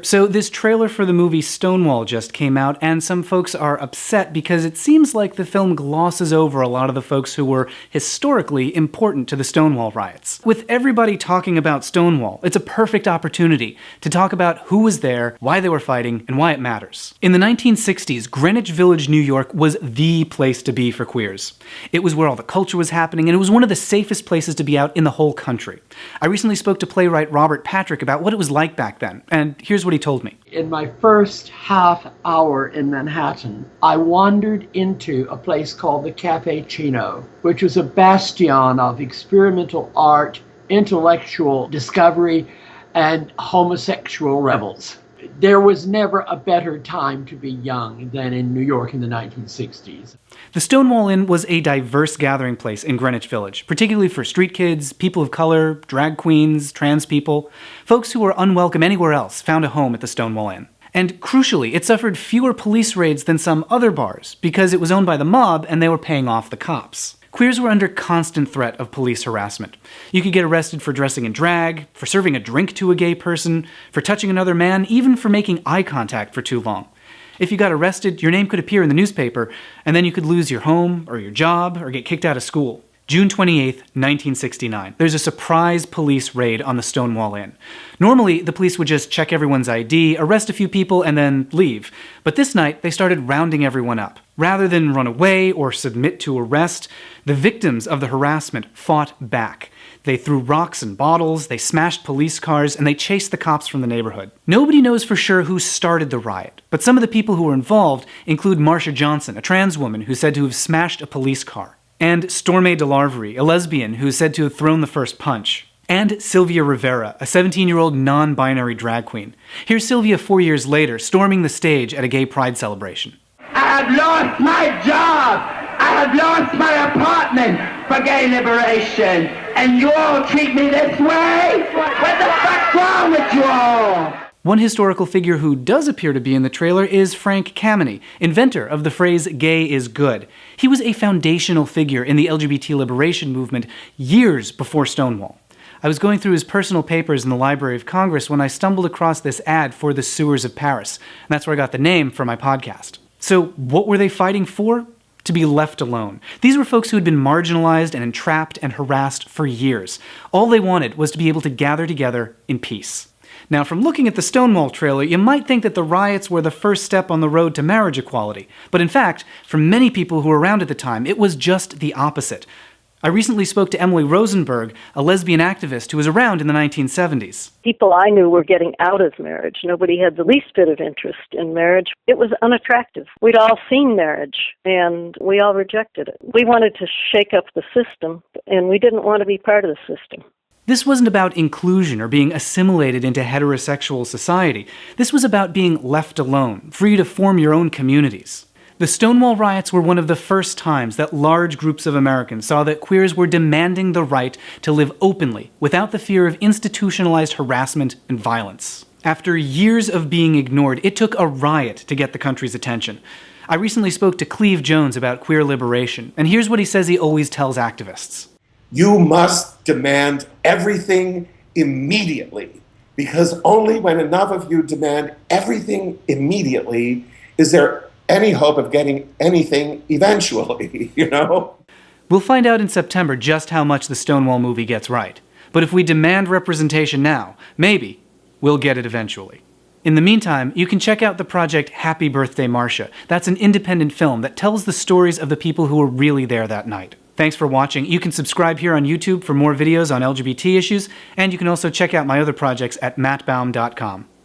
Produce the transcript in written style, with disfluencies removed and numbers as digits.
So this trailer for the movie Stonewall just came out, and some folks are upset because it seems like the film glosses over a lot of the folks who were historically important to the Stonewall riots. With everybody talking about Stonewall, it's a perfect opportunity to talk about who was there, why they were fighting, and why it matters. In the 1960s, Greenwich Village, New York was the place to be for queers. It was where all the culture was happening, and it was one of the safest places to be out in the whole country. I recently spoke to playwright Robert Patrick about what it was like back then, and here's what he told me. In my first half hour in Manhattan, I wandered into a place called the Cafe Chino, which was a bastion of experimental art, intellectual discovery, and homosexual rebels. There was never a better time to be young than in New York in the 1960s. The Stonewall Inn was a diverse gathering place in Greenwich Village, particularly for street kids, people of color, drag queens, trans people. Folks who were unwelcome anywhere else found a home at the Stonewall Inn. And crucially, it suffered fewer police raids than some other bars because it was owned by the mob and they were paying off the cops. Queers were under constant threat of police harassment. You could get arrested for dressing in drag, for serving a drink to a gay person, for touching another man, even for making eye contact for too long. If you got arrested, your name could appear in the newspaper, and then you could lose your home, or your job, or get kicked out of school. June 28th, 1969. There's a surprise police raid on the Stonewall Inn. Normally, the police would just check everyone's ID, arrest a few people, and then leave. But this night, they started rounding everyone up. Rather than run away or submit to arrest, the victims of the harassment fought back. They threw rocks and bottles, they smashed police cars, and they chased the cops from the neighborhood. Nobody knows for sure who started the riot, but some of the people who were involved include Marsha Johnson, a trans woman who's said to have smashed a police car, and Stormé DeLarverie, a lesbian who is said to have thrown the first punch, and Sylvia Rivera, a 17-year-old non-binary drag queen. Here's Sylvia 4 years later, storming the stage at a gay pride celebration. I have lost my job. I have lost my apartment for gay liberation. And you all treat me this way? What the fuck's wrong with you all? One historical figure who does appear to be in the trailer is Frank Kameny, inventor of the phrase gay is good. He was a foundational figure in the LGBT liberation movement years before Stonewall. I was going through his personal papers in the Library of Congress when I stumbled across this ad for the sewers of Paris, and that's where I got the name for my podcast. So what were they fighting for? To be left alone. These were folks who had been marginalized and entrapped and harassed for years. All they wanted was to be able to gather together in peace. Now, from looking at the Stonewall trailer, you might think that the riots were the first step on the road to marriage equality. But in fact, for many people who were around at the time, it was just the opposite. I recently spoke to Emily Rosenberg, a lesbian activist who was around in the 1970s. People I knew were getting out of marriage. Nobody had the least bit of interest in marriage. It was unattractive. We'd all seen marriage, and we all rejected it. We wanted to shake up the system, and we didn't want to be part of the system. This wasn't about inclusion or being assimilated into heterosexual society. This was about being left alone, free to form your own communities. The Stonewall riots were one of the first times that large groups of Americans saw that queers were demanding the right to live openly, without the fear of institutionalized harassment and violence. After years of being ignored, it took a riot to get the country's attention. I recently spoke to Cleve Jones about queer liberation, and here's what he says he always tells activists. You must demand everything immediately, because only when enough of you demand everything immediately is there any hope of getting anything eventually, you know? We'll find out in September just how much the Stonewall movie gets right. But if we demand representation now, maybe we'll get it eventually. In the meantime, you can check out the project Happy Birthday Marsha. That's an independent film that tells the stories of the people who were really there that night. Thanks for watching. You can subscribe here on YouTube for more videos on LGBT issues, and you can also check out my other projects at mattbaum.com.